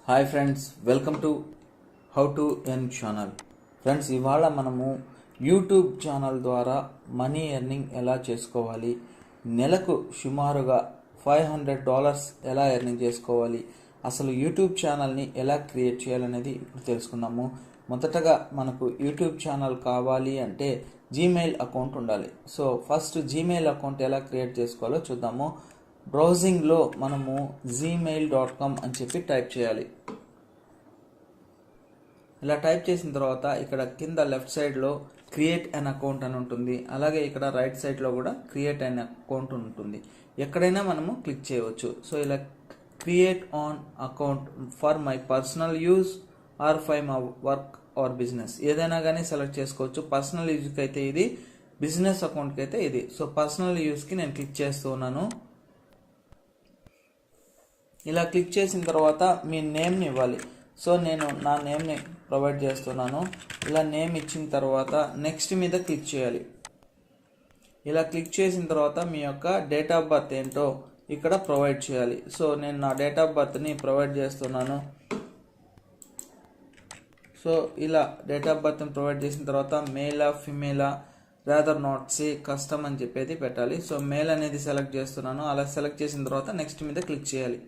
Hi friends, welcome to how to earn channel. Friends, ఇవాళ మనము YouTube channel ద్వారా money earning ఎలా చేసుకోవాలి, నెలకు సుమారుగా $500 ఎలా ఎర్నింగ్ చేసుకోవాలి, అసలు యూట్యూబ్ ఛానల్ని ఎలా క్రియేట్ చేయాలనేది ఇప్పుడు తెలుసుకుందాము. మొదటగా మనకు యూట్యూబ్ ఛానల్ కావాలి అంటే జీమెయిల్ అకౌంట్ ఉండాలి. సో ఫస్ట్ జీమెయిల్ అకౌంట్ ఎలా క్రియేట్ చేసుకోవాలో చూద్దాము. బ్రౌజింగ్లో మనము gmail.com అని చెప్పి టైప్ చేయాలి. ఇలా టైప్ చేసిన తర్వాత ఇక్కడ కింద లెఫ్ట్ సైడ్లో క్రియేట్ అన్ అకౌంట్ అని ఉంటుంది. అలాగే ఇక్కడ రైట్ సైడ్లో కూడా క్రియేట్ అన్ అకౌంట్ ఉంటుంది. ఎక్కడైనా మనము క్లిక్ చేయవచ్చు. సో ఇలా create an account for my personal use or for my work or business ఏదైనా కానీ సెలెక్ట్ చేసుకోవచ్చు. పర్సనల్ యూజ్కి అయితే ఇది, బిజినెస్ అకౌంట్కి అయితే ఇది. సో పర్సనల్ యూజ్కి నేను క్లిక్ చేస్తూ ఉన్నాను. ఇలా క్లిక్ చేసిన తర్వాత మీ నేమ్ని ఇవ్వాలి. సో నేను నా నేమ్ని ప్రొవైడ్ చేస్తున్నాను. ఇలా నేమ్ ఇచ్చిన తర్వాత నెక్స్ట్ మీద క్లిక్ చేయాలి. ఇలా క్లిక్ చేసిన తర్వాత మీ యొక్క డేట్ ఆఫ్ బర్త్ ఏంటో ఇక్కడ ప్రొవైడ్ చేయాలి. సో నేను నా డేట్ ఆఫ్ బర్త్ని ప్రొవైడ్ చేస్తున్నాను. సో ఇలా డేట్ ఆఫ్ బర్త్ని ప్రొవైడ్ చేసిన తర్వాత మేలా ఫిమేలా రాదర్ నాట్ సే కస్టమ్ అని చెప్పేది పెట్టాలి. సో మేల్ అనేది సెలెక్ట్ చేస్తున్నాను. అలా సెలెక్ట్ చేసిన తర్వాత నెక్స్ట్ మీద క్లిక్ చేయాలి.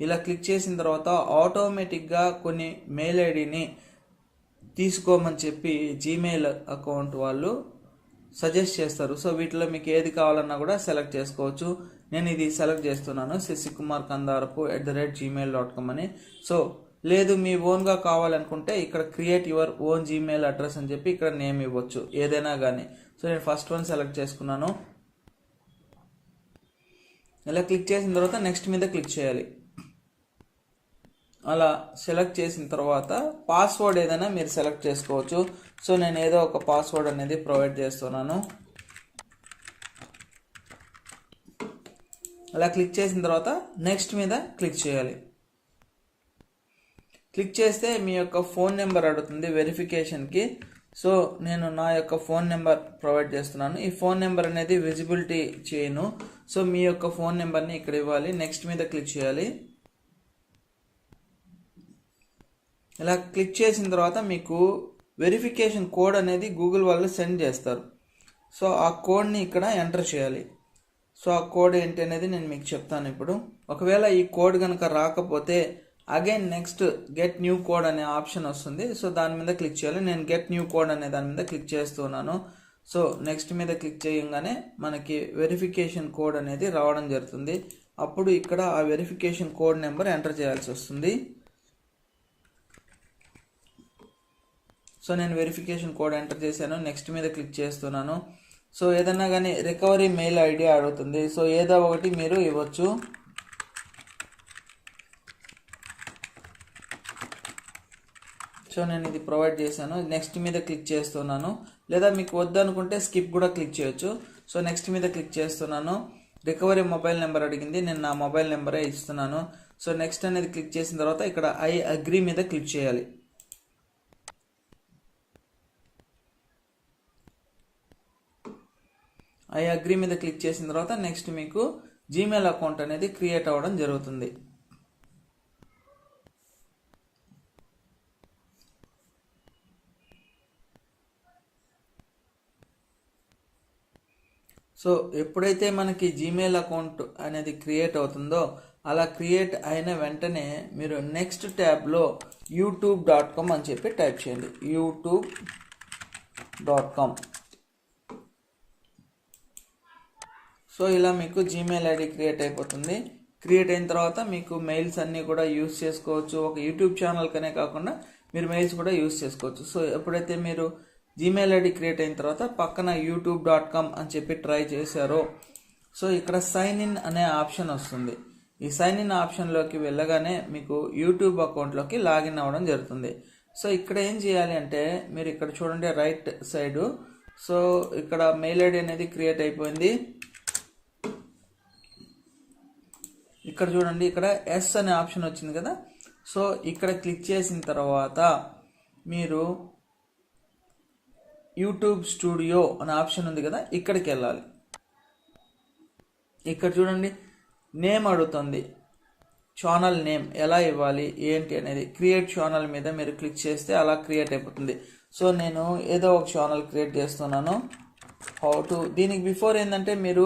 ఇలా క్లిక్ చేసిన తర్వాత ఆటోమేటిక్గా కొన్ని మెయిల్ ఐడిని తీసుకోమని చెప్పి జీమెయిల్ అకౌంట్ వాళ్ళు సజెస్ట్ చేస్తారు. సో వీటిలో మీకు ఏది కావాలన్నా కూడా సెలెక్ట్ చేసుకోవచ్చు. నేను ఇది సెలెక్ట్ చేస్తున్నాను, sisikumarkandarpu@gmail.com అని. సో లేదు మీ ఓన్గా కావాలనుకుంటే ఇక్కడ create your own Gmail address అని చెప్పి ఇక్కడ నేమ్ ఇవ్వచ్చు, ఏదైనా కానీ. సో నేను ఫస్ట్ వన్ సెలెక్ట్ చేసుకున్నాను. ఇలా క్లిక్ చేసిన తర్వాత నెక్స్ట్ మీద క్లిక్ చేయాలి. అలా సెలెక్ట్ చేసిన తర్వాత పాస్వర్డ్ ఏదైనా మీరు సెలెక్ట్ చేసుకోవచ్చు. సో నేను ఏదో ఒక పాస్వర్డ్ అనేది ప్రొవైడ్ చేస్తున్నాను. అలా క్లిక్ చేసిన తర్వాత నెక్స్ట్ మీద క్లిక్ చేయాలి. క్లిక్ చేస్తే మీ యొక్క ఫోన్ నెంబర్ అడుగుతుంది వెరిఫికేషన్కి. సో నేను నా యొక్క ఫోన్ నెంబర్ ప్రొవైడ్ చేస్తున్నాను. ఈ ఫోన్ నెంబర్ అనేది విజిబిలిటీ చేయను. సో మీ యొక్క ఫోన్ నెంబర్ని ఇక్కడ ఇవ్వాలి. నెక్స్ట్ మీద క్లిక్ చేయాలి. ఇలా క్లిక్ చేసిన తర్వాత మీకు వెరిఫికేషన్ కోడ్ అనేది గూగుల్ వాళ్ళు సెండ్ చేస్తారు. సో ఆ కోడ్ని ఇక్కడ ఎంటర్ చేయాలి. సో ఆ కోడ్ ఏంటి అనేది నేను మీకు చెప్తాను ఇప్పుడు. ఒకవేళ ఈ కోడ్ కనుక రాకపోతే again next get new code అనే ఆప్షన్ వస్తుంది. సో దాని మీద క్లిక్ చేయాలి. నేను గెట్ న్యూ కోడ్ అనే దాని మీద క్లిక్ చేస్తున్నాను. సో నెక్స్ట్ మీద క్లిక్ చేయగానే మనకి వెరిఫికేషన్ కోడ్ అనేది రావడం జరుగుతుంది. అప్పుడు ఇక్కడ ఆ వెరిఫికేషన్ కోడ్ నెంబర్ ఎంటర్ చేయాల్సి వస్తుంది. సో నేను వెరిఫికేషన్ కోడ్ ఎంటర్ చేశాను. నెక్స్ట్ మీద క్లిక్ చేస్తున్నాను. సో ఏదన్నా కానీ రికవరీ మెయిల్ ఐడి అడుగుతుంది. సో ఏదో ఒకటి మీరు ఇవ్వచ్చు. సో నేను ఇది ప్రొవైడ్ చేశాను. నెక్స్ట్ మీద క్లిక్ చేస్తున్నాను. లేదా మీకు వద్దనుకుంటే స్కిప్ కూడా క్లిక్ చేయొచ్చు. సో నెక్స్ట్ మీద క్లిక్ చేస్తున్నాను. రికవరీ మొబైల్ నెంబర్ అడిగింది, నేను నా మొబైల్ నెంబరే ఇస్తున్నాను. సో నెక్స్ట్ అనేది క్లిక్ చేసిన తర్వాత ఇక్కడ ఐ అగ్రీ మీద క్లిక్ చేయాలి. ఐ అగ్రీ మీద క్లిక్ చేసిన తర్వాత నెక్స్ట్ మీకు జీమెయిల్ అకౌంట్ అనేది క్రియేట్ అవ్వడం జరుగుతుంది. సో ఎప్పుడైతే మనకి జీమెయిల్ అకౌంట్ అనేది క్రియేట్ అవుతుందో అలా క్రియేట్ అయిన వెంటనే మీరు నెక్స్ట్ ట్యాబ్లో youtube.com అని చెప్పి టైప్ చేయండి. youtube.com. సో ఇలా మీకు జీమెయిల్ ఐడి క్రియేట్ అయిపోతుంది. క్రియేట్ అయిన తర్వాత మీకు మెయిల్స్ అన్నీ కూడా యూస్ చేసుకోవచ్చు. ఒక యూట్యూబ్ ఛానల్కనే కాకుండా మీరు మెయిల్స్ కూడా యూస్ చేసుకోవచ్చు. సో ఎప్పుడైతే మీరు జీమెయిల్ ఐడి క్రియేట్ అయిన తర్వాత పక్కన youtube.com అని చెప్పి ట్రై చేశారో సో ఇక్కడ సైన్ ఇన్ అనే ఆప్షన్ వస్తుంది. ఈ సైన్ ఇన్ ఆప్షన్లోకి వెళ్ళగానే మీకు యూట్యూబ్ అకౌంట్లోకి లాగిన్ అవ్వడం జరుగుతుంది. సో ఇక్కడ ఏం చేయాలి అంటే మీరు ఇక్కడ చూడండి రైట్ సైడు. సో ఇక్కడ మెయిల్ ఐడి అనేది క్రియేట్ అయిపోయింది. ఇక్కడ చూడండి, ఇక్కడ ఎస్ అనే ఆప్షన్ వచ్చింది కదా. సో ఇక్కడ క్లిక్ చేసిన తర్వాత మీరు యూట్యూబ్ స్టూడియో అనే ఆప్షన్ ఉంది కదా, ఇక్కడికి వెళ్ళాలి. ఇక్కడ చూడండి నేమ్ అడుగుతుంది. ఛానల్ నేమ్ ఎలా ఇవ్వాలి ఏంటి అనేది క్రియేట్ ఛానల్ మీద మీరు క్లిక్ చేస్తే అలా క్రియేట్ అయిపోతుంది. సో నేను ఏదో ఒక ఛానల్ క్రియేట్ చేస్తున్నాను. దీనికి బిఫోర్ ఏంటంటే మీరు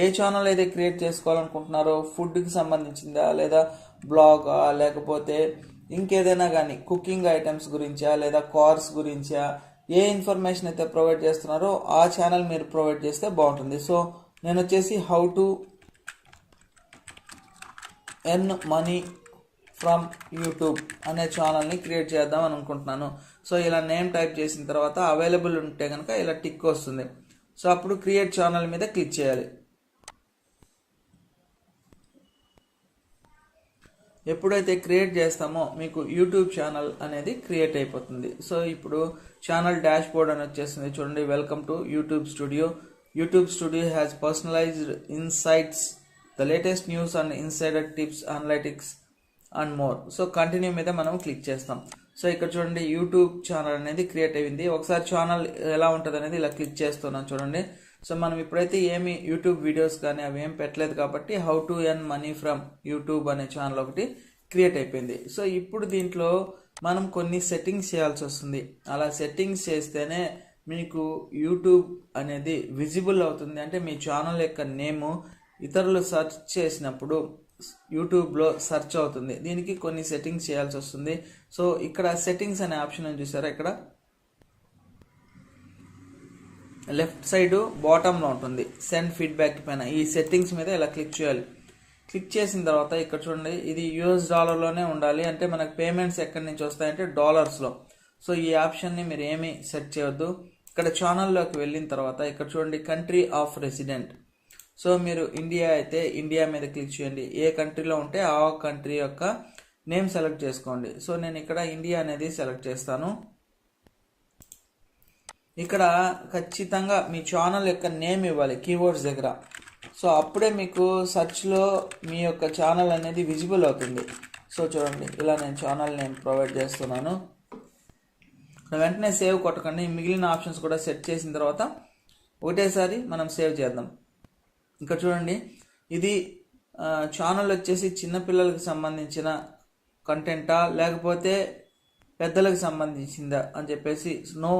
ఏ ఛానల్ అయితే క్రియేట్ చేసుకోవాలనుకుంటున్నారో, ఫుడ్కి సంబంధించిందా, లేదా బ్లాగా, లేకపోతే ఇంకేదైనా కానీ కుకింగ్ ఐటమ్స్ గురించా, లేదా కార్స్ గురించా, ఏ ఇన్ఫర్మేషన్ అయితే ప్రొవైడ్ చేస్తున్నారో ఆ ఛానల్ మీరు ప్రొవైడ్ చేస్తే బాగుంటుంది. సో నేను వచ్చేసి how to earn money from YouTube అనే ఛానల్ని క్రియేట్ చేద్దాం అని అనుకుంటున్నాను. సో ఇలా నేమ్ టైప్ చేసిన తర్వాత అవైలబుల్ ఉంటే కనుక ఇలా టిక్ వస్తుంది. సో అప్పుడు క్రియేట్ ఛానల్ మీద క్లిక్ చేయాలి. ఎప్పుడైతే క్రియేట్ చేస్తామో మీకు యూట్యూబ్ ఛానల్ అనేది క్రియేట్ అయిపోతుంది. సో ఇప్పుడు ఛానల్ డాష్ బోర్డ్ అని వచ్చేస్తుంది. చూడండి, welcome to YouTube studio. YouTube studio has personalised insights, the latest news and insider tips, analytics and more. So continue మీద మనం క్లిక్ చేస్తాం. సో ఇక్కడ చూడండి, యూట్యూబ్ ఛానల్ అనేది క్రియేట్ అయింది. ఒకసారి ఛానల్ ఎలా ఉంటుంది అనేది ఇలా క్లిక్ చేస్తున్నాం చూడండి. సో మనం ఇప్పుడైతే ఏమి యూట్యూబ్ వీడియోస్ కానీ అవి ఏం పెట్టలేదు కాబట్టి how to earn money from YouTube అనే ఛానల్ ఒకటి క్రియేట్ అయిపోయింది. సో ఇప్పుడు దీంట్లో మనం కొన్ని సెట్టింగ్స్ చేయాల్సి వస్తుంది. అలా సెట్టింగ్స్ చేస్తేనే మీకు యూట్యూబ్ అనేది విజిబుల్ అవుతుంది. అంటే మీ ఛానల్ యొక్క నేము ఇతరులు సెర్చ్ చేసినప్పుడు యూట్యూబ్లో సెర్చ్ అవుతుంది. దీనికి కొన్ని సెట్టింగ్స్ చేయాల్సి వస్తుంది. సో ఇక్కడ సెట్టింగ్స్ అనే ఆప్షన్ అని చూసారా, ఇక్కడ లెఫ్ట్ సైడ్ బాటంలో ఉంటుంది సెండ్ ఫీడ్బ్యాక్ పైన. ఈ సెట్టింగ్స్ మీద ఇలా క్లిక్ చేయాలి. క్లిక్ చేసిన తర్వాత ఇక్కడ చూడండి, ఇది US$లోనే ఉండాలి. అంటే మనకు పేమెంట్స్ ఎక్కడి నుంచి వస్తాయంటే డాలర్స్లో. సో ఈ ఆప్షన్ని మీరు ఏమీ సెట్ చేయొద్దు. ఇక్కడ ఛానల్లోకి వెళ్ళిన తర్వాత ఇక్కడ చూడండి, కంట్రీ ఆఫ్ రెసిడెంట్. సో మీరు ఇండియా అయితే ఇండియా మీద క్లిక్ చేయండి. ఏ కంట్రీలో ఉంటే ఆ కంట్రీ యొక్క నేమ్ సెలెక్ట్ చేసుకోండి. సో నేను ఇక్కడ ఇండియా అనేది సెలెక్ట్ చేస్తాను. ఇక్కడ ఖచ్చితంగా మీ ఛానల్ యొక్క నేమ్ ఇవ్వాలి కీవర్డ్స్ దగ్గర. సో అప్పుడే మీకు సెర్చ్లో మీ యొక్క ఛానల్ అనేది విజిబుల్ అవుతుంది. సో చూడండి, ఇలా నేను ఛానల్ నేమ్ ప్రొవైడ్ చేస్తున్నాను. వెంటనే సేవ్ కొట్టకండి. మిగిలిన ఆప్షన్స్ కూడా సెట్ చేసిన తర్వాత ఒకటేసారి మనం సేవ్ చేద్దాం. ఇక్కడ చూడండి, ఇది ఛానల్ వచ్చేసి చిన్నపిల్లలకు సంబంధించిన కంటెంటా లేకపోతే పెద్దలకు సంబంధించిందా అని చెప్పేసి no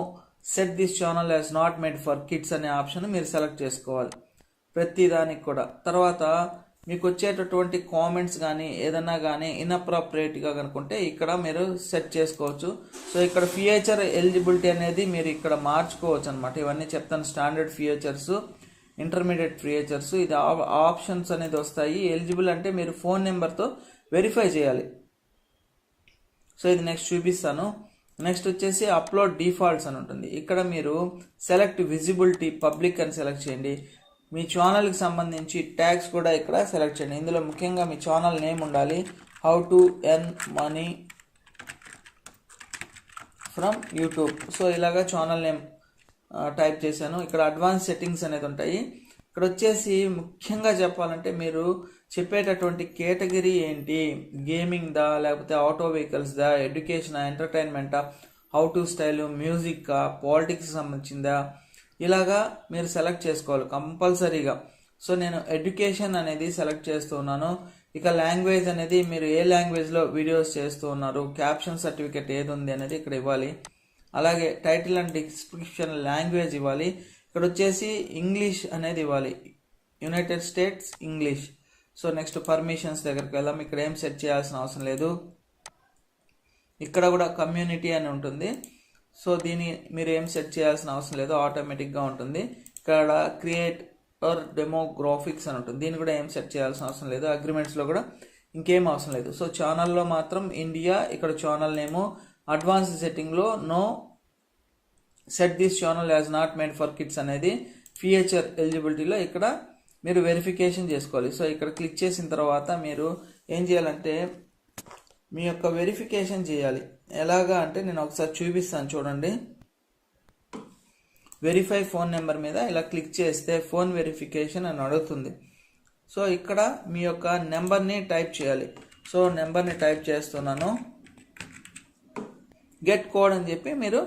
set this channel as not made for kids అనే ఆప్షన్ మీరు సెలెక్ట్ చేసుకోవాలి ప్రతి దానికి కూడా. తర్వాత మీకు వచ్చేటటువంటి కామెంట్స్ కానీ ఏదన్నా కానీ ఇన్అప్రాప్రియేట్గా కనుకుంటే ఇక్కడ మీరు సెట్ చేసుకోవచ్చు. సో ఇక్కడ ఫీచర్ ఎలిజిబిలిటీ అనేది మీరు ఇక్కడ మార్చుకోవచ్చు అనమాట. ఇవన్నీ చెప్తాను, స్టాండర్డ్ ఫీచర్స్, ఇంటర్మీడియట్ ఫీచర్స్, ఇది ఆప్షన్స్ అనేది వస్తాయి. ఎలిజిబుల్ అంటే మీరు ఫోన్ నెంబర్తో వెరిఫై చేయాలి. సో ఇది నెక్స్ట్ చూపిస్తాను. నెక్స్ట్ వచ్చేసి అప్లోడ్ డిఫాల్ట్స్ అని ఉంటుంది. ఇక్కడ మీరు సెలెక్ట్ విజిబిలిటీ పబ్లిక్ అని సెలెక్ట్ చేయండి. మీ ఛానల్కి సంబంధించి ట్యాగ్స్ కూడా ఇక్కడ సెలెక్ట్ చేయండి. ఇందులో ముఖ్యంగా మీ ఛానల్ నేమ్ ఉండాలి, how to earn money from YouTube. So ఇలాగా ఛానల్ నేమ్ టైప్ చేశాను. ఇక్కడ అడ్వాన్స్ సెట్టింగ్స్ అనేది ఉంటాయి. ఇక్కడ వచ్చేసి ముఖ్యంగా చెప్పాలంటే మీరు చెప్పేటటువంటి కేటగిరీ ఏంటి, గేమింగ్ దా లేకపోతే ఆటో వెహికల్స్ దా, ఎడ్యుకేషన్, ఎంటర్టైన్మెంటా, how to style, music, politics సంబంధించిందా, ఇలాగా మీరు సెలెక్ట్ చేసుకోవాలి కంపల్సరీగా. సో నేను ఎడ్యుకేషన్ అనేది సెలెక్ట్ చేస్తున్నాను. ఇక లాంగ్వేజ్ అనేది మీరు ఏ లాంగ్వేజ్లో వీడియోస్ చేస్తూ ఉన్నారు, క్యాప్షన్ సర్టిఫికేట్ ఏది ఉంది అనేది ఇక్కడ ఇవ్వాలి. అలాగే టైటిల్ అండ్ డిస్క్రిప్షన్ లాంగ్వేజ్ ఇవ్వాలి. ఇక్కడ వచ్చేసి ఇంగ్లీష్ అనేది ఇవ్వాలి, United states English. So next permissions దగ్గరికి వెళ్దాం. ఇక్కడ ఏం సెట్ చేయాల్సిన అవసరం లేదు. ఇక్కడ కూడా కమ్యూనిటీ అని ఉంటుంది. సో దీన్ని మీరు ఏం సెట్ చేయాల్సిన అవసరం లేదు, ఆటోమేటిక్గా ఉంటుంది. ఇక్కడ క్రియేట్ ఆర్ డెమోగ్రాఫిక్స్ అని ఉంటుంది. దీన్ని కూడా ఏం సెట్ చేయాల్సిన అవసరం లేదు. అగ్రిమెంట్స్లో కూడా ఇంకేం అవసరం లేదు. సో ఛానల్లో మాత్రం ఇండియా, ఇక్కడ ఛానల్ నేమో అడ్వాన్స్ సెట్టింగ్లో no set this channel as not made for kids అనేది ఫీచర్ ఎలిజిబిలిటీలో ఇక్కడ మీరు వెరిఫికేషన్ చేసుకోవాలి. సో ఇక్కడ క్లిక్ చేసిన తర్వాత మీరు ఏం చేయాలంటే మీ యొక్క వెరిఫికేషన్ చేయాలి. ఎలాగా అంటే నేను ఒకసారి చూపిస్తాను చూడండి. వెరిఫై ఫోన్ నెంబర్ మీద ఇలా క్లిక్ చేస్తే ఫోన్ వెరిఫికేషన్ అని అడుగుతుంది. సో ఇక్కడ మీ యొక్క నెంబర్ని టైప్ చేయాలి. సో నెంబర్ని టైప్ చేస్తున్నాను, గెట్ కోడ్ అని చెప్పి మీరు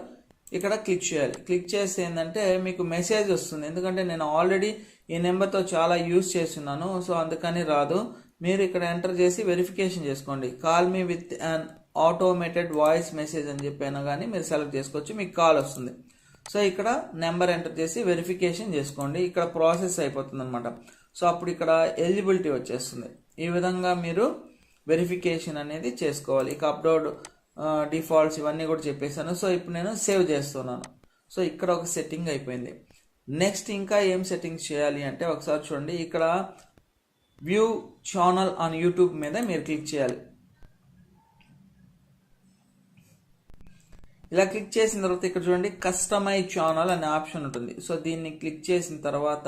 ఇక్కడ క్లిక్ చేయాలి. క్లిక్ చేస్తే ఏంటంటే మీకు మెసేజ్ వస్తుంది. ఎందుకంటే నేను ఆల్రెడీ ఈ నెంబర్తో చాలా యూజ్ చేస్తున్నాను, సో అందుకని రాదు. మీరు ఇక్కడ ఎంటర్ చేసి వెరిఫికేషన్ చేసుకోండి. Call me with an automated voice message అని చెప్పైనా కానీ మీరు సెలెక్ట్ చేసుకోవచ్చు, మీకు కాల్ వస్తుంది. సో ఇక్కడ నెంబర్ ఎంటర్ చేసి వెరిఫికేషన్ చేసుకోండి. ఇక్కడ ప్రాసెస్ అయిపోతుంది అనమాట. సో అప్పుడు ఇక్కడ ఎలిజిబిలిటీ వచ్చేస్తుంది. ఈ విధంగా మీరు వెరిఫికేషన్ అనేది చేసుకోవాలి. ఇక అప్లోడ్ డిఫాల్ట్స్ ఇవన్నీ కూడా చెప్పేశాను. సో ఇప్పుడు నేను సేవ్ చేస్తున్నాను. సో ఇక్కడ ఒక సెట్టింగ్ అయిపోయింది. నెక్స్ట్ ఇంకా ఏం సెట్టింగ్స్ చేయాలి అంటే ఒకసారి చూడండి. ఇక్కడ వ్యూ ఛానల్ ఆన్ యూట్యూబ్ మీద మీరు క్లిక్ చేయాలి. ఇలా క్లిక్ చేసిన తర్వాత ఇక్కడ చూడండి కస్టమైజ్ ఛానల్ అనే ఆప్షన్ ఉంటుంది. సో దీన్ని క్లిక్ చేసిన తర్వాత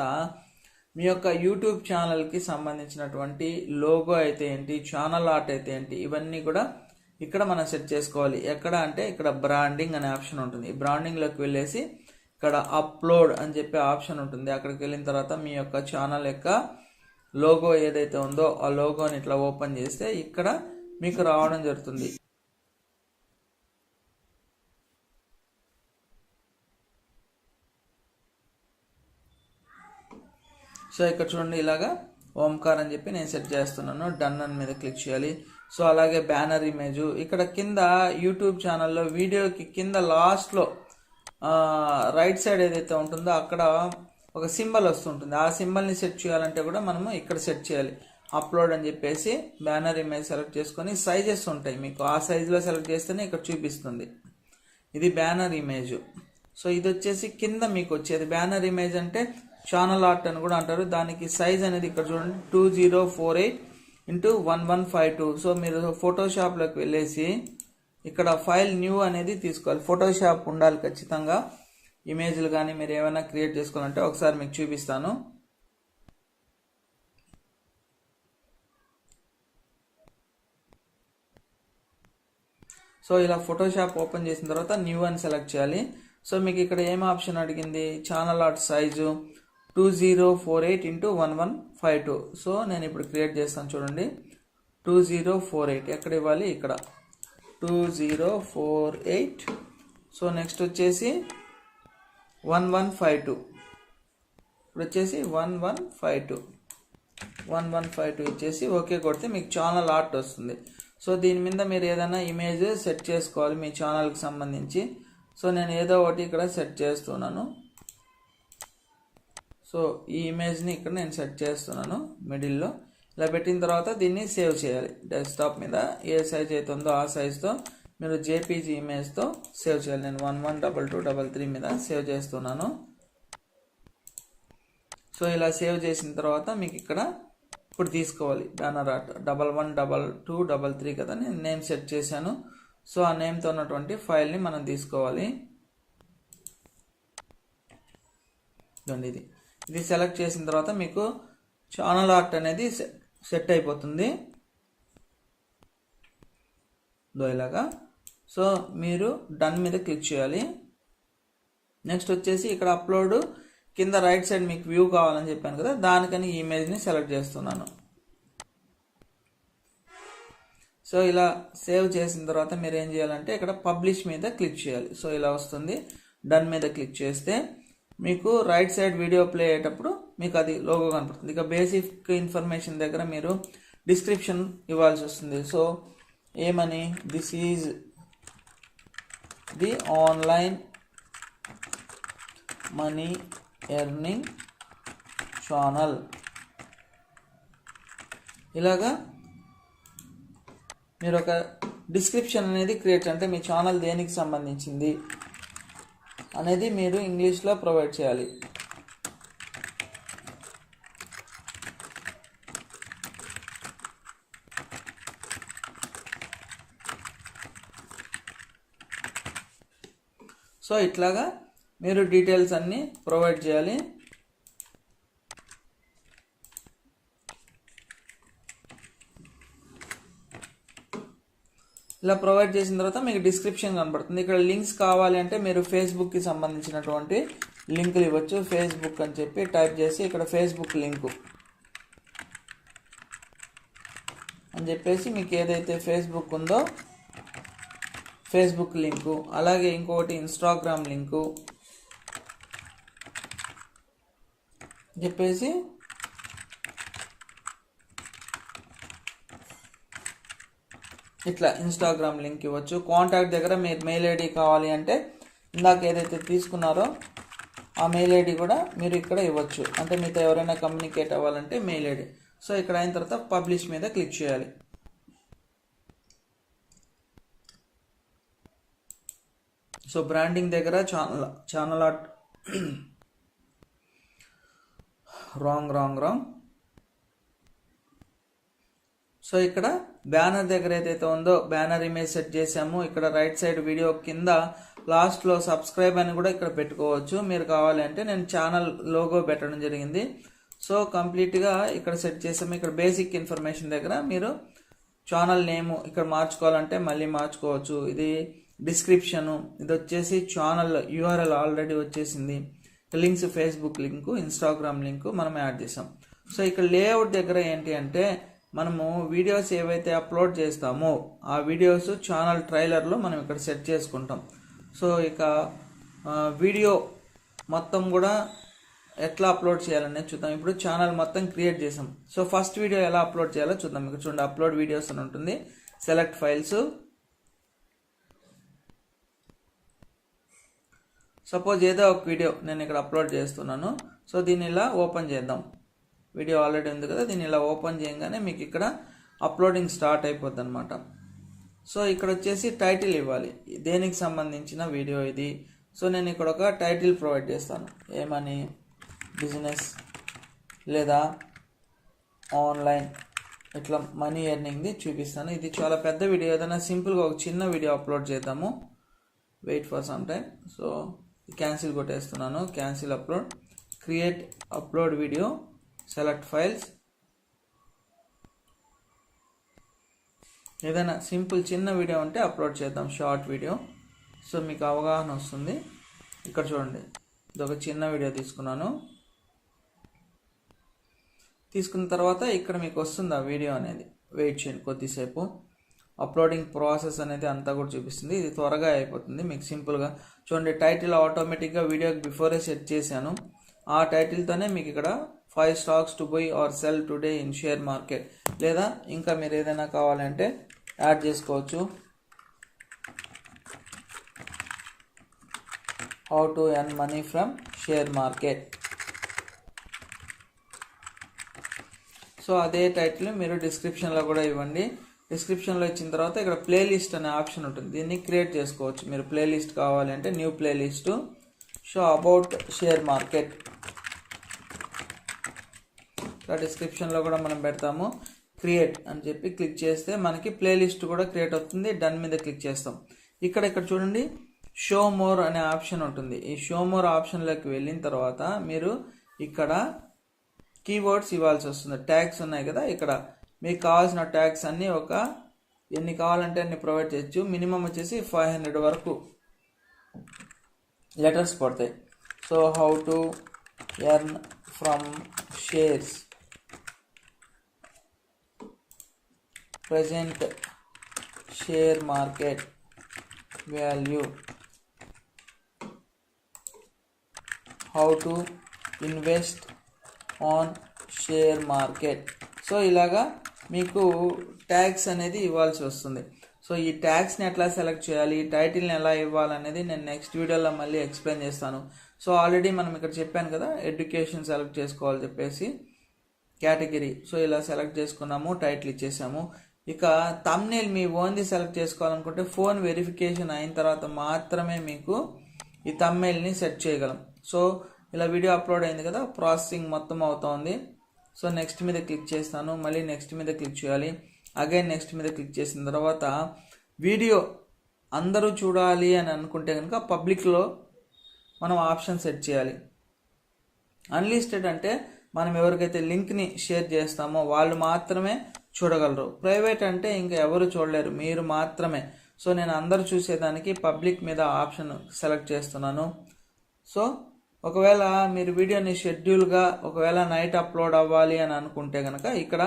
మీ యొక్క యూట్యూబ్ ఛానల్కి సంబంధించినటువంటి లోగో అయితే ఏంటి, ఛానల్ ఆర్ట్ అయితే ఏంటి, ఇవన్నీ కూడా ఇక్కడ మనం సెట్ చేసుకోవాలి. ఎక్కడ అంటే ఇక్కడ బ్రాండింగ్ అనే ఆప్షన్ ఉంటుంది. బ్రాండింగ్లోకి వెళ్ళేసి ఇక్కడ అప్లోడ్ అని చెప్పే ఆప్షన్ ఉంటుంది. అక్కడికి వెళ్ళిన తర్వాత మీ యొక్క ఛానల్ యొక్క లోగో ఏదైతే ఉందో ఆ లోగోని ఇట్లా ఓపెన్ చేస్తే ఇక్కడ మీకు రావడం జరుగుతుంది. సో ఇక్కడ చూడండి ఇలాగా ఓంకార్ అని చెప్పి నేను సెట్ చేస్తున్నాను. డన్ అని మీద క్లిక్ చేయాలి. సో అలాగే బ్యానర్ ఇమేజ్ ఇక్కడ కింద యూట్యూబ్ ఛానల్లో వీడియోకి కింద లాస్ట్లో రైట్ సైడ్ ఏదైతే ఉంటుందో అక్కడ ఒక సింబల్ వస్తుంటుంది. ఆ సింబల్ని సెట్ చేయాలంటే కూడా మనము ఇక్కడ సెట్ చేయాలి. అప్లోడ్ అని చెప్పేసి బ్యానర్ ఇమేజ్ సెలెక్ట్ చేసుకొని సైజెస్ ఉంటాయి మీకు, ఆ సైజులో సెలెక్ట్ చేస్తేనే ఇక్కడ చూపిస్తుంది. ఇది బ్యానర్ ఇమేజ్. సో ఇది వచ్చేసి కింద మీకు వచ్చేది బ్యానర్ ఇమేజ్ అంటే ఛానల్ ఆర్ట్ అని కూడా అంటారు. దానికి సైజ్ అనేది ఇక్కడ చూడండి 2048x1152. సో మీరు ఫోటోషాప్లోకి వెళ్ళేసి ఇక్కడ ఫైల్ న్యూ అనేది తీసుకోవాలి. ఫోటోషాప్ ఉండాలి ఖచ్చితంగా. ఇమేజ్లు కానీ మీరు ఏమైనా క్రియేట్ చేసుకోవాలంటే ఒకసారి మీకు చూపిస్తాను. సో ఇలా ఫోటోషాప్ ఓపెన్ చేసిన తర్వాత న్యూ అని సెలెక్ట్ చేయాలి. సో మీకు ఇక్కడ ఏం ఆప్షన్ అడిగింది, channel art size 2048x1152. So నేను ఇప్పుడు క్రియేట్ చేస్తాను చూడండి. 2048 ఎక్కడ ఇవ్వాలి, ఇక్కడ 2048. సో నెక్స్ట్ వచ్చేసి 1152. ఇప్పుడు వచ్చేసి 1152 ఇచ్చేసి ఓకే కొడితే మీకు ఛానల్ ఆర్ట్ వస్తుంది. సో దీని మీద మీరు ఏదైనా ఇమేజ్ సెట్ చేసుకోవాలి మీ ఛానల్కి సంబంధించి. సో నేను ఏదో ఒకటి ఇక్కడ సెట్ చేస్తున్నాను. సో ఈ ఇమేజ్ని ఇక్కడ నేను సెట్ చేస్తున్నాను మిడిల్లో. ఇలా పెట్టిన తర్వాత దీన్ని సేవ్ చేయాలి. డెస్క్టాప్ మీద ఏ సైజ్ అయితే ఉందో ఆ సైజ్తో మీరు జేపీజీ ఇమేజ్తో సేవ్ చేయాలి. నేను 112233 మీద సేవ్ చేస్తున్నాను. సో ఇలా సేవ్ చేసిన తర్వాత మీకు ఇక్కడ ఇప్పుడు తీసుకోవాలి బ్యానర్ ఆర్ట్ 111233 కదా, నేను నేమ్ సెట్ చేశాను. సో ఆ నేమ్తో ఉన్నటువంటి ఫైల్ని మనం తీసుకోవాలి. ఇది సెలెక్ట్ చేసిన తర్వాత మీకు ఛానల్ ఆర్ట్ అనేది సెట్ అయిపోతుంది ఇలాగా. సో మీరు డన్ మీద క్లిక్ చేయాలి. నెక్స్ట్ వచ్చేసి ఇక్కడ అప్లోడ్ కింద రైట్ సైడ్ మీకు వ్యూ కావాలని చెప్పాను కదా, దానికని ఈ ఇమేజ్ని సెలెక్ట్ చేస్తున్నాను. సో ఇలా సేవ్ చేసిన తర్వాత మీరు ఏం చేయాలంటే ఇక్కడ పబ్లిష్ మీద క్లిక్ చేయాలి. సో ఇలా వస్తుంది. డన్ మీద క్లిక్ చేస్తే మీకు రైట్ సైడ్ వీడియో ప్లే అయ్యేటప్పుడు మీకు అది లోగో కనపడుతుంది. ఇక బేసిక్ ఇన్ఫర్మేషన్ దగ్గర మీరు డిస్క్రిప్షన్ ఇవ్వాల్సి వస్తుంది. సో ఏమని, this is the online money earning channel. ఇలాగా మీరు ఒక డిస్క్రిప్షన్ అనేది క్రియేట్, అంటే మీ ఛానల్ దేనికి సంబంధించింది అనేది మీరు ఇంగ్లీష్లో ప్రొవైడ్ చేయాలి. సో ఇట్లాగా మీరు డీటెయిల్స్ అన్నీ ప్రొవైడ్ చేయాలి. ఇలా ప్రొవైడ్ చేసిన తర్వాత మీకు డిస్క్రిప్షన్ కనబడుతుంది. ఇక్కడ లింక్స్ కావాలి అంటే మీరు ఫేస్బుక్కి సంబంధించినటువంటి లింకులు ఇవ్వచ్చు. ఫేస్బుక్ అని చెప్పి టైప్ చేసి ఇక్కడ ఫేస్బుక్ లింకు అని చెప్పేసి మీకు ఏదైతే ఫేస్బుక్ ఉందో ఫేస్బుక్ లింకు, అలాగే ఇంకొకటి ఇన్స్టాగ్రామ్ లింకు చెప్పేసి ఇట్లా ఇన్స్టాగ్రామ్ లింక్ ఇవ్వచ్చు. కాంటాక్ట్ దగ్గర మీరు మెయిల్ ఐడి కావాలి అంటే ఇందాక ఏదైతే తీసుకున్నారో ఆ మెయిల్ ఐడి కూడా మీరు ఇక్కడ ఇవ్వచ్చు. అంటే మీతో ఎవరైనా కమ్యూనికేట్ అవ్వాలంటే మెయిల్ ఐడి. సో ఇక్కడ అయిన తర్వాత పబ్లిష్ మీద క్లిక్ చేయాలి. సో బ్రాండింగ్ దగ్గర ఛానల్ ఆర్ట్ రాంగ్. సో ఇక్కడ బ్యానర్ దగ్గర ఏదైతే ఉందో బ్యానర్ ఇమేజ్ సెట్ చేసాము. ఇక్కడ రైట్ సైడ్ వీడియో కింద లాస్ట్లో సబ్స్క్రైబ్ అని కూడా ఇక్కడ పెట్టుకోవచ్చు. మీరు కావాలి అంటే నేను ఛానల్ లోగో పెట్టడం జరిగింది. సో కంప్లీట్గా ఇక్కడ సెట్ చేసాము. ఇక్కడ బేసిక్ ఇన్ఫర్మేషన్ దగ్గర మీరు ఛానల్ నేమ్ ఇక్కడ మార్చుకోవాలంటే మళ్ళీ మార్చుకోవచ్చు. ఇది డిస్క్రిప్షను, ఇది వచ్చేసి ఛానల్ యూఆర్ఎల్ ఆల్రెడీ వచ్చేసింది. Links Facebook link, Instagram link మనం యాడ్ చేసాం. సో ఇక్కడ లేఅవుట్ దగ్గర ఏంటి అంటే మనము వీడియోస్ ఏవైతే అప్లోడ్ చేస్తామో ఆ వీడియోస్ ఛానల్ ట్రైలర్లో మనం ఇక్కడ సెట్ చేసుకుంటాం. సో ఇక వీడియో మొత్తం కూడా ఎట్లా అప్లోడ్ చేయాలనేది చూద్దాం. ఇప్పుడు ఛానల్ మొత్తం క్రియేట్ చేసాం. సో ఫస్ట్ వీడియో ఎలా అప్లోడ్ చేయాలో చూద్దాం. ఇక్కడ చూడండి అప్లోడ్ వీడియోస్ అని ఉంటుంది. Select files. సపోజ్ ఏదో ఒక వీడియో నేను ఇక్కడ అప్లోడ్ చేస్తున్నాను. సో దీన్ని ఇలా ఓపెన్ చేద్దాం. వీడియో ఆల్రెడీ ఉంది కదా, దీన్ని ఇలా ఓపెన్ చేయగానే మీకు ఇక్కడ అప్లోడింగ్ స్టార్ట్ అయిపోద్ది అనమాట. సో ఇక్కడ వచ్చేసి టైటిల్ ఇవ్వాలి, దేనికి సంబంధించిన వీడియో ఇది. సో నేను ఇక్కడ ఒక టైటిల్ ప్రొవైడ్ చేస్తాను. ఏమని, బిజినెస్ లేదా ఆన్లైన్, ఇట్లా మనీ ఎర్నింగ్ది చూపిస్తాను. ఇది చాలా పెద్ద వీడియో, ఏదైనా సింపుల్గా ఒక చిన్న వీడియో అప్లోడ్ చేద్దాము. Wait for some time. So cancel కొట్టేస్తున్నాను. Cancel upload, create upload video, select files. ఏదైనా సింపుల్ చిన్న వీడియో ఉంటే అప్లోడ్ చేద్దాం, షార్ట్ వీడియో. సో మీకు అవగాహన వస్తుంది. ఇక్కడ చూడండి, ఇది ఒక చిన్న వీడియో తీసుకున్నాను. తీసుకున్న తర్వాత ఇక్కడ మీకు వస్తుంది ఆ వీడియో అనేది. వెయిట్ చేయండి కొద్దిసేపు. అప్లోడింగ్ ప్రాసెస్ అనేది అంతా కూడా చూపిస్తుంది. ఇది త్వరగా అయిపోతుంది మీకు సింపుల్గా. చూడండి టైటిల్ ఆటోమేటిక్గా వీడియోకి బిఫోరే సెట్ చేశాను. ఆ టైటిల్తోనే మీకు ఇక్కడ 5 stocks to buy or sell today in share market, లేదా ఇంకా మీరు ఏదైనా కావాలంటే యాడ్ చేసుకోవచ్చు. How to earn money from share market. So అదే టైటిల్ మీరు డిస్క్రిప్షన్లో కూడా ఇవ్వండి. డిస్క్రిప్షన్లో ఇచ్చిన తర్వాత ఇక్కడ ప్లేలిస్ట్ అనే ఆప్షన్ ఉంటుంది, దీన్ని క్రియేట్ చేసుకోవచ్చు. మీరు ప్లేలిస్ట్ కావాలి అంటే new playlist, show about share market. డిస్క్రిప్షన్లో కూడా మనం పెడతాము. క్రియేట్ అని చెప్పి క్లిక్ చేస్తే మనకి ప్లేలిస్ట్ కూడా క్రియేట్ అవుతుంది. డన్ మీద క్లిక్ చేస్తాం. ఇక్కడ చూడండి షో మోర్ అనే ఆప్షన్ ఉంటుంది. ఈ షో మోర్ ఆప్షన్లోకి వెళ్ళిన తర్వాత మీరు ఇక్కడ కీవర్డ్స్ ఇవ్వాల్సి వస్తుంది. ట్యాగ్స్ ఉన్నాయి కదా, ఇక్కడ మీకు కావాల్సిన ట్యాగ్స్ అన్నీ ఎన్ని కావాలంటే అన్ని ప్రొవైడ్ చేయొచ్చు. మినిమం వచ్చేసి 500 వరకు లెటర్స్ పడతాయి. So how to earn from shares, present share market value, how to invest on share market. So ఇలాగా మీకు ట్యాగ్స్ అనేది ఇవ్వాల్సి వస్తుంది. సో ఈ ట్యాగ్స్ని ఎట్లా సెలెక్ట్ చేయాలి, టైటిల్ని ఎలా ఇవ్వాలనేది నేను నెక్స్ట్ వీడియోలో మళ్ళీ ఎక్స్ప్లెయిన్ చేస్తాను. సో ఆల్రెడీ మనం ఇక్కడ చెప్పాను కదా, ఎడ్యుకేషన్ సెలెక్ట్ చేసుకోవాలి చెప్పేసి కేటగిరీ. సో ఇలా సెలెక్ట్ చేసుకున్నాము, టైటిల్ ఇచ్చేసాము. ఇక థంబ్నెయిల్ మీ ఓన్ది సెలెక్ట్ చేసుకోవాలనుకుంటే ఫోన్ వెరిఫికేషన్ అయిన తర్వాత మాత్రమే మీకు ఈ థంబ్నెయిల్ని సెట్ చేయగలం. సో ఇలా వీడియో అప్లోడ్ అయింది కదా, ప్రాసెసింగ్ మొత్తం అవుతోంది. సో నెక్స్ట్ మీద క్లిక్ చేస్తాను, మళ్ళీ నెక్స్ట్ మీద క్లిక్ చేయాలి, అగైన్ నెక్స్ట్ మీద క్లిక్ చేసిన తర్వాత వీడియో అందరూ చూడాలి అని అనుకుంటే కనుక పబ్లిక్లో మనం ఆప్షన్ సెట్ చేయాలి. అన్లిస్టెడ్ అంటే మనం ఎవరికైతే లింక్ని షేర్ చేస్తామో వాళ్ళు మాత్రమే చూడగలరు. ప్రైవేట్ అంటే ఇంకా ఎవరు చూడలేరు, మీరు మాత్రమే. సో నేను అందరూ చూసేదానికి పబ్లిక్ మీద ఆప్షన్ సెలెక్ట్ చేస్తున్నాను. సో ఒకవేళ మీరు వీడియోని షెడ్యూల్గా ఒకవేళ నైట్ అప్లోడ్ అవ్వాలి అని అనుకుంటే కనుక ఇక్కడ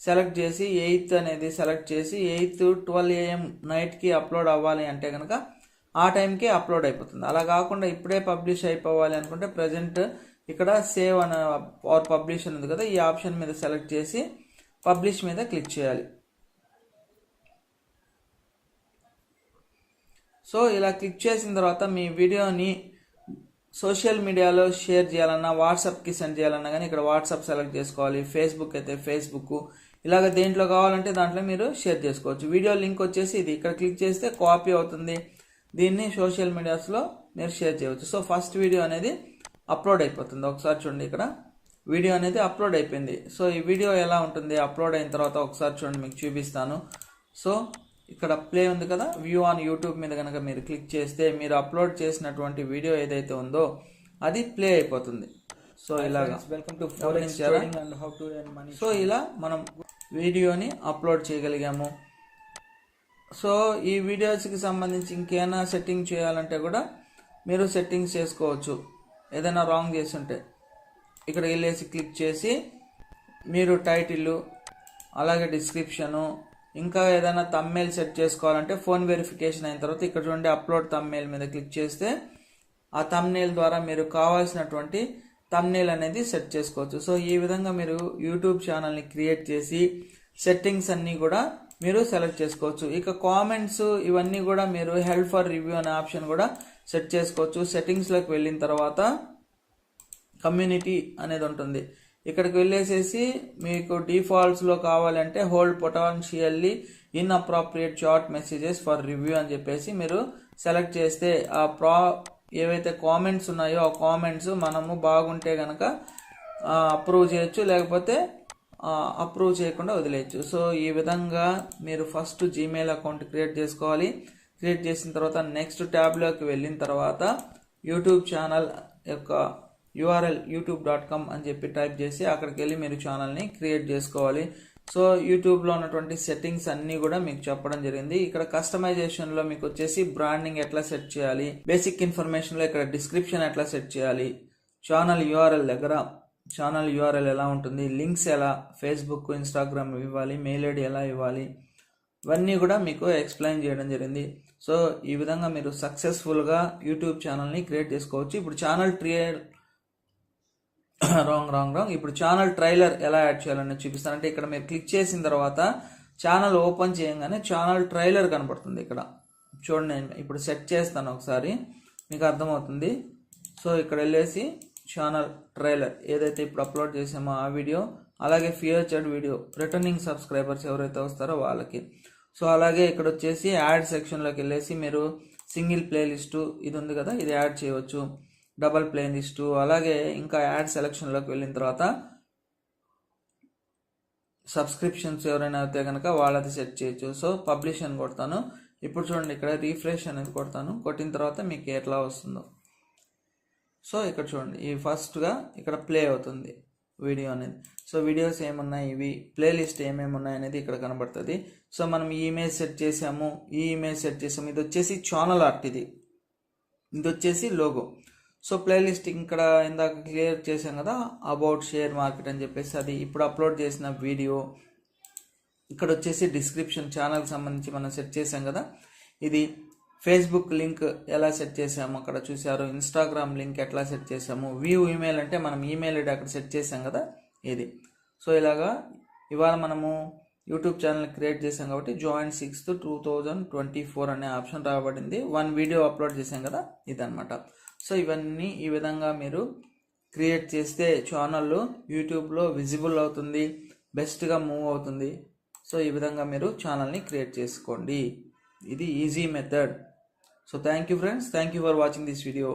సెలెక్ట్ చేసి 8th అనేది సెలెక్ట్ చేసి 8th 12 AM నైట్కి అప్లోడ్ అవ్వాలి అంటే కనుక ఆ టైంకి అప్లోడ్ అయిపోతుంది. అలా కాకుండా ఇప్పుడే పబ్లిష్ అయిపోవాలి అనుకుంటే ప్రజెంట్ ఇక్కడ సేవ్ అనే ఆర్ పబ్లిష్ ఉంది కదా, ఈ ఆప్షన్ మీద సెలెక్ట్ చేసి పబ్లిష్ మీద క్లిక్ చేయాలి. సో ఇలా క్లిక్ చేసిన తర్వాత మీ వీడియోని సోషల్ మీడియాలో షేర్ చేయాలన్నా, వాట్సాప్కి సెండ్ చేయాలన్నా కానీ ఇక్కడ వాట్సాప్ సెలెక్ట్ చేసుకోవాలి. ఫేస్బుక్ అయితే ఫేస్బుక్, ఇలాగ దేంట్లో కావాలంటే దాంట్లో మీరు షేర్ చేసుకోవచ్చు. వీడియో లింక్ వచ్చేసి ఇది, ఇక్కడ క్లిక్ చేస్తే కాపీ అవుతుంది. దీన్ని సోషల్ మీడియాస్లో మీరు షేర్ చేయవచ్చు. సో ఫస్ట్ వీడియో అనేది అప్లోడ్ అయిపోతుంది. ఒకసారి చూడండి, ఇక్కడ వీడియో అనేది అప్లోడ్ అయిపోయింది. సో ఈ వీడియో ఎలా ఉంటుంది అప్లోడ్ అయిన తర్వాత ఒకసారి చూడండి, మీకు చూపిస్తాను. సో ఇక్కడ ప్లే ఉంది కదా, వ్యూ ఆన్ యూట్యూబ్ మీద కనుక మీరు క్లిక్ చేస్తే మీరు అప్లోడ్ చేసినటువంటి వీడియో ఏదైతే ఉందో అది ప్లే అయిపోతుంది. సో ఇలాగా వెల్కమ్ టు సో ఇలా మనం వీడియోని అప్లోడ్ చేయగలిగాము. సో ఈ వీడియోస్కి సంబంధించి ఇంకేమైనా సెట్టింగ్ చేయాలంటే కూడా మీరు సెట్టింగ్స్ చేసుకోవచ్చు. ఏదైనా రాంగ్ చేసి ఉంటే ఇక్కడ వెళ్ళేసి క్లిక్ చేసి మీరు టైటిల్, అలాగే డిస్క్రిప్షను, ఇంకా ఏదైనా థంబ్నెయిల్ సెట్ చేసుకోవాలంటే ఫోన్ వెరిఫికేషన్ అయిన తర్వాత ఇక్కడ చూడండి అప్లోడ్ థంబ్నెయిల్ మీద క్లిక్ చేస్తే ఆ థంబ్నెయిల్ ద్వారా మీరు కావాల్సినటువంటి థంబ్నెయిల్ అనేది సెట్ చేసుకోవచ్చు. సో ఈ విధంగా మీరు యూట్యూబ్ ఛానల్ని క్రియేట్ చేసి సెట్టింగ్స్ అన్నీ కూడా మీరు సెలెక్ట్ చేసుకోవచ్చు. ఇక కామెంట్స్ ఇవన్నీ కూడా మీరు హెల్ప్ ఫర్ రివ్యూ అనే ఆప్షన్ కూడా సెట్ చేసుకోవచ్చు. సెట్టింగ్స్లోకి వెళ్ళిన తర్వాత కమ్యూనిటీ అనేది ఉంటుంది. ఇక్కడికి వెళ్ళేసేసి మీకు డిఫాల్ట్స్లో కావాలంటే hold potentially inappropriate chat messages for review అని చెప్పేసి మీరు సెలెక్ట్ చేస్తే ఆ ఏవైతే కామెంట్స్ ఉన్నాయో ఆ కామెంట్స్ మనము బాగుంటే కనుక అప్రూవ్ చేయొచ్చు, లేకపోతే అప్రూవ్ చేయకుండా వదిలేయచ్చు. సో ఈ విధంగా మీరు ఫస్ట్ జీమెయిల్ అకౌంట్ క్రియేట్ చేసుకోవాలి. క్రియేట్ చేసిన తర్వాత నెక్స్ట్ ట్యాబ్లోకి వెళ్ళిన తర్వాత యూట్యూబ్ ఛానల్ యొక్క URL youtube.com అని చెప్పి టైప్ చేసి అక్కడికి వెళ్ళి మీరు ఛానల్ని క్రియేట్ చేసుకోవాలి. సో యూట్యూబ్లో ఉన్నటువంటి సెట్టింగ్స్ అన్నీ కూడా మీకు చెప్పడం జరిగింది. ఇక్కడ కస్టమైజేషన్లో మీకు వచ్చేసి బ్రాండింగ్ ఎట్లా సెట్ చేయాలి, బేసిక్ ఇన్ఫర్మేషన్లో ఇక్కడ డిస్క్రిప్షన్ ఎట్లా సెట్ చేయాలి, ఛానల్ URL దగ్గర ఛానల్ URL ఎలా ఉంటుంది, లింక్స్ ఎలా ఫేస్బుక్, ఇన్స్టాగ్రామ్ ఇవ్వాలి, మెయిల్ ఐడి ఎలా ఇవ్వాలి, ఇవన్నీ కూడా మీకు ఎక్స్ప్లెయిన్ చేయడం జరిగింది. సో ఈ విధంగా మీరు సక్సెస్ఫుల్గా యూట్యూబ్ ఛానల్ని క్రియేట్ చేసుకోవచ్చు. ఇప్పుడు ఛానల్ ఇప్పుడు ఛానల్ ట్రైలర్ ఎలా యాడ్ చేయాలని చూపిస్తానంటే ఇక్కడ మీరు క్లిక్ చేసిన తర్వాత ఛానల్ ఓపెన్ చేయగానే ఛానల్ ట్రైలర్ కనపడుతుంది. ఇక్కడ చూడండి, నేను ఇప్పుడు సెట్ చేస్తాను, ఒకసారి మీకు అర్థమవుతుంది. సో ఇక్కడ వెళ్ళేసి ఛానల్ ట్రైలర్ ఏదైతే ఇప్పుడు అప్లోడ్ చేసామో ఆ వీడియో, అలాగే ఫీచర్డ్ వీడియో రిటర్నింగ్ సబ్స్క్రైబర్స్ ఎవరైతే వస్తారో వాళ్ళకి. సో అలాగే ఇక్కడ వచ్చేసి యాడ్ సెక్షన్లోకి వెళ్ళేసి మీరు సింగిల్ ప్లేలిస్టు ఇది ఉంది కదా, ఇది యాడ్ చేయవచ్చు, డబల్ ప్లేలిస్టు, అలాగే ఇంకా యాడ్ సెలక్షన్లోకి వెళ్ళిన తర్వాత సబ్స్క్రిప్షన్స్ ఎవరైనా అయితే కనుక వాళ్ళది సెట్ చేయొచ్చు. సో పబ్లిష్ అని కొడతాను. ఇప్పుడు చూడండి, ఇక్కడ రీఫ్రెష్ అనేది కొడతాను. కొట్టిన తర్వాత మీకు ఎట్లా వస్తుందో సో ఇక్కడ చూడండి, ఈ ఫస్ట్గా ఇక్కడ ప్లే అవుతుంది వీడియో అనేది. సో వీడియోస్ ఏమున్నాయి, ఇవి ప్లేలిస్ట్ ఏమేమి ఉన్నాయి అనేది ఇక్కడ కనబడుతుంది. సో మనం ఈ ఇమేజ్ సెట్ చేసాము, ఇది వచ్చేసి ఛానల్ ఆర్ట్, ఇది వచ్చేసి లోగో. సో ప్లేలిస్ట్ ఇక్కడ ఇందాక క్లియర్ చేసాం కదా, అబౌట్ షేర్ మార్కెట్ అని చెప్పేసి అది ఇప్పుడు అప్లోడ్ చేసిన వీడియో. ఇక్కడ వచ్చేసి డిస్క్రిప్షన్, ఛానల్కి సంబంధించి మనం సెట్ చేసాం కదా, ఇది ఫేస్బుక్ లింక్ ఎలా సెట్ చేసాము అక్కడ చూసారు, ఇన్స్టాగ్రామ్ లింక్ ఎట్లా సెట్ చేసాము, వ్యూ ఈమెయిల్ అంటే మనం ఈమెయిల్ ఐడి అక్కడ సెట్ చేసాం కదా ఇది. సో ఇలాగా ఇవాళ మనము యూట్యూబ్ ఛానల్ క్రియేట్ చేసాం కాబట్టి జాయిన్ 6th 2024 అనే ఆప్షన్ రాబడింది. 1 వీడియో అప్లోడ్ చేసాం కదా, ఇదనమాట. సో ఇవన్నీ ఈ విధంగా మీరు క్రియేట్ చేస్తే ఛానల్ యూట్యూబ్లో విజిబుల్ అవుతుంది, బెస్ట్గా మూవ్ అవుతుంది. సో ఈ విధంగా మీరు ఛానల్ని క్రియేట్ చేసుకోండి. ఇది easy method. So thank you friends, thank you for watching this video.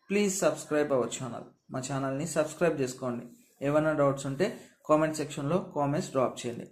Please subscribe our channel. మా ఛానల్ని సబ్స్క్రైబ్ చేసుకోండి. ఏమైనా డౌట్స్ ఉంటే కామెంట్ సెక్షన్లో కామెంట్స్ డ్రాప్ చేయండి.